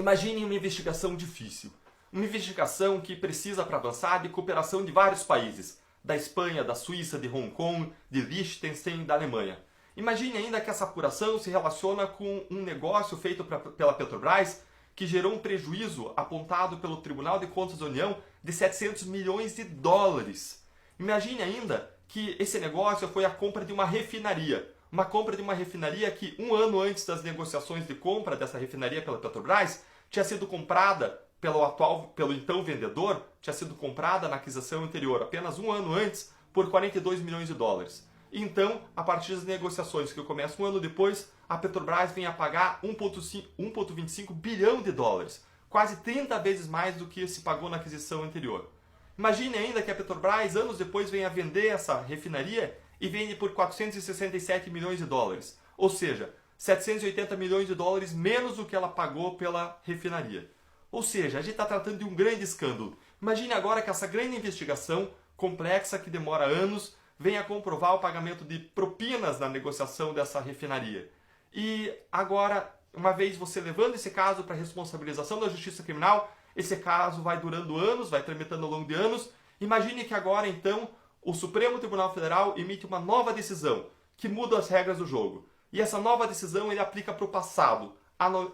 Imagine uma investigação difícil. Uma investigação que precisa, para avançar, de cooperação de vários países. Da Espanha, da Suíça, de Hong Kong, de Liechtenstein e da Alemanha. Imagine ainda que essa apuração se relaciona com um negócio feito pela Petrobras que gerou um prejuízo apontado pelo Tribunal de Contas da União de 700 milhões de dólares. Imagine ainda que esse negócio foi a compra de uma refinaria. Uma compra de uma refinaria que, um ano antes das negociações de compra dessa refinaria pela Petrobras, tinha sido comprada pelo então vendedor, tinha sido comprada na aquisição anterior, apenas um ano antes, por 42 milhões de dólares. Então, a partir das negociações que começam um ano depois, a Petrobras vem a pagar 1,25 bilhão de dólares, quase 30 vezes mais do que se pagou na aquisição anterior. Imagine ainda que a Petrobras, anos depois, venha a vender essa refinaria e vende por 467 milhões de dólares, ou seja, 780 milhões de dólares menos do que ela pagou pela refinaria. Ou seja, a gente está tratando de um grande escândalo. Imagine agora que essa grande investigação, complexa, que demora anos, venha comprovar o pagamento de propinas na negociação dessa refinaria. E agora, uma vez você levando esse caso para a responsabilização da Justiça Criminal, esse caso vai durando anos, vai tramitando ao longo de anos. Imagine que agora, então, o Supremo Tribunal Federal emite uma nova decisão que muda as regras do jogo. E essa nova decisão ele aplica para o passado,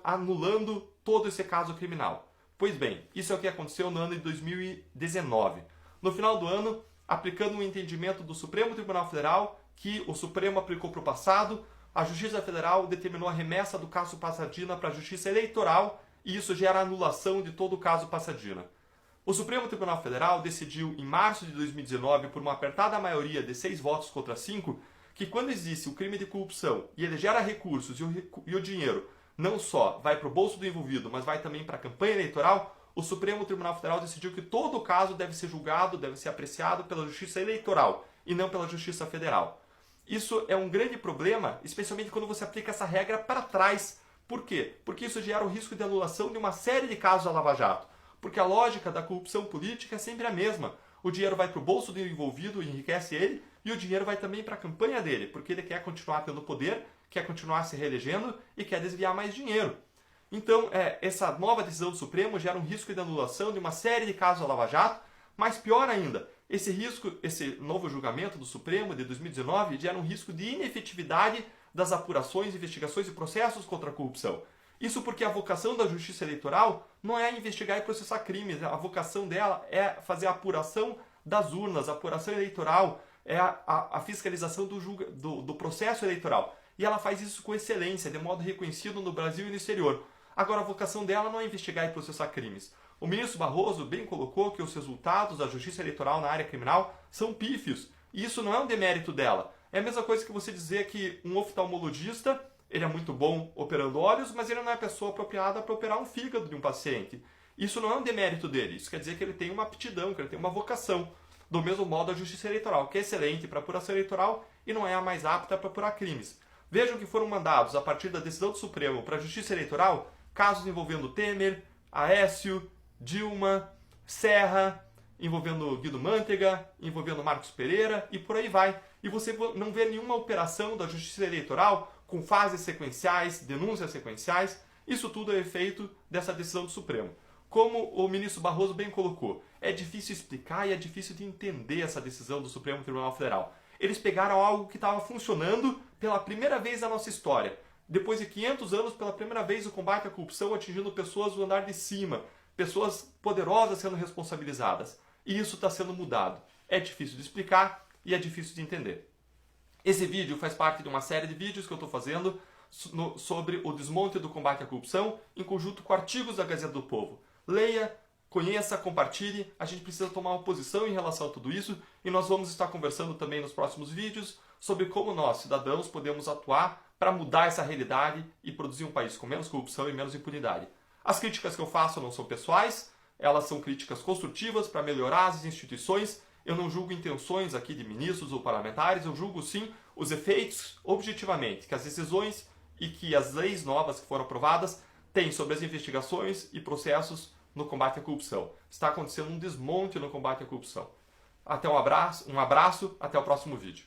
anulando todo esse caso criminal. Pois bem, isso é o que aconteceu no ano de 2019. No final do ano, aplicando um entendimento do Supremo Tribunal Federal, que o Supremo aplicou para o passado, a Justiça Federal determinou a remessa do caso Passadina para a Justiça Eleitoral e isso gera a anulação de todo o caso Passadina. O Supremo Tribunal Federal decidiu, em março de 2019, por uma apertada maioria de 6 votos contra 5, que quando existe o crime de corrupção e ele gera recursos e o dinheiro não só vai para o bolso do envolvido, mas vai também para a campanha eleitoral, o Supremo Tribunal Federal decidiu que todo o caso deve ser julgado, deve ser apreciado pela Justiça Eleitoral e não pela Justiça Federal. Isso é um grande problema, especialmente quando você aplica essa regra para trás. Por quê? Porque isso gera o risco de anulação de uma série de casos da Lava Jato. Porque a lógica da corrupção política é sempre a mesma. O dinheiro vai para o bolso do envolvido, enriquece ele, e o dinheiro vai também para a campanha dele, porque ele quer continuar tendo poder, quer continuar se reelegendo e quer desviar mais dinheiro. Então, essa nova decisão do Supremo gera um risco de anulação de uma série de casos da Lava Jato, mas pior ainda, esse novo julgamento do Supremo de 2019 gera um risco de inefetividade das apurações, investigações e processos contra a corrupção. Isso porque a vocação da Justiça Eleitoral não é investigar e processar crimes, a vocação dela é fazer a apuração das urnas, a apuração eleitoral, é a fiscalização do processo eleitoral. E ela faz isso com excelência, de modo reconhecido no Brasil e no exterior. Agora, a vocação dela não é investigar e processar crimes. O ministro Barroso bem colocou que os resultados da Justiça Eleitoral na área criminal são pífios. E isso não é um demérito dela. É a mesma coisa que você dizer que um oftalmologista, ele é muito bom operando olhos, mas ele não é a pessoa apropriada para operar um fígado de um paciente. Isso não é um demérito dele. Isso quer dizer que ele tem uma aptidão, que ele tem uma vocação. Do mesmo modo, a Justiça Eleitoral, que é excelente para apuração eleitoral e não é a mais apta para apurar crimes. Vejam que foram mandados, a partir da decisão do Supremo para a Justiça Eleitoral, casos envolvendo Temer, Aécio, Dilma, Serra, envolvendo Guido Mantega, envolvendo Marcos Pereira e por aí vai. E você não vê nenhuma operação da Justiça Eleitoral com fases sequenciais, denúncias sequenciais. Isso tudo é efeito dessa decisão do Supremo. Como o ministro Barroso bem colocou, é difícil explicar e é difícil de entender essa decisão do Supremo Tribunal Federal. Eles pegaram algo que estava funcionando pela primeira vez na nossa história. Depois de 500 anos, pela primeira vez, o combate à corrupção atingindo pessoas do andar de cima, pessoas poderosas sendo responsabilizadas. E isso está sendo mudado. É difícil de explicar e é difícil de entender. Esse vídeo faz parte de uma série de vídeos que eu estou fazendo sobre o desmonte do combate à corrupção, em conjunto com artigos da Gazeta do Povo. Leia, conheça, compartilhe. A gente precisa tomar uma posição em relação a tudo isso e nós vamos estar conversando também nos próximos vídeos sobre como nós, cidadãos, podemos atuar para mudar essa realidade e produzir um país com menos corrupção e menos impunidade. As críticas que eu faço não são pessoais, elas são críticas construtivas para melhorar as instituições. Eu não julgo intenções aqui de ministros ou parlamentares, eu julgo sim os efeitos objetivamente que as decisões e que as leis novas que foram aprovadas têm sobre as investigações e processos no combate à corrupção. Está acontecendo um desmonte no combate à corrupção. Um abraço, até o próximo vídeo.